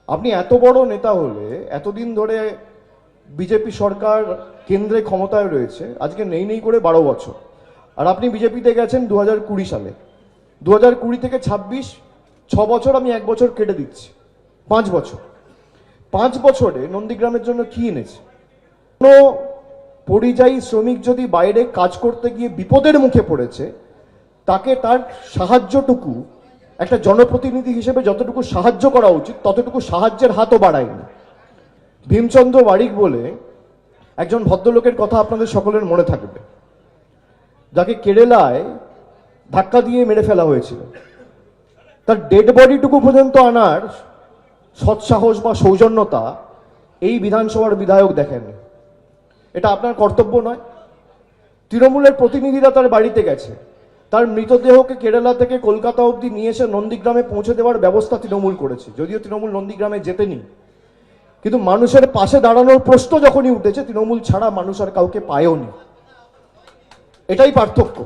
আপনি এত বড় নেতা হলে, এতদিন ধরে বিজেপি সরকার কেন্দ্রে ক্ষমতায় রয়েছে, আজকে নেই নেই করে 12 বছর, আর আপনি বিজেপিতে গেছেন 2020 সালে। 2020 থেকে 26, 6 বছর, আমি 1 বছর কেটে দিচ্ছি, 5 বছর। 5 বছরে নন্দীগ্রামের জন্য কি এনেছে? কোনো পরিযায়ী শ্রমিক যদি বাইরে কাজ করতে গিয়ে বিপদের মুখে পড়েছে, তাকে তার সাহায্যটুকু একটা জনপ্রতিনিধি হিসেবে যতটুকু সাহায্য করা উচিত ততটুকু সাহায্যের হাতও বাড়ায়নি। ভীমচন্দ্র বারিক বলে একজন ভদ্রলোকের কথা আপনাদের সকলের মনে থাকবে, যাকে কেরালায় ধাক্কা দিয়ে মেরে ফেলা হয়েছিল। তার ডেড বডিটুকু পর্যন্ত আনার সৎসাহস বা সৌজন্যতা এই বিধানসভার বিধায়ক দেখেননি। এটা আপনার কর্তব্য নয়? তৃণমূলের প্রতিনিধিরা তার বাড়িতে গেছে, তার মৃতদেহকে কেরালা থেকে কলকাতা অবধি নিয়ে এসে নন্দীগ্রামে পৌঁছে দেওয়ার ব্যবস্থা তৃণমূল করেছে, যদিও তৃণমূল নন্দীগ্রামে যেতেনি। কিন্তু মানুষের পাশে দাঁড়ানোর প্রশ্ন যখনই উঠেছে, তৃণমূল ছাড়া মানুষ আর কাউকে পায়ওনি। এটাই পার্থক্য।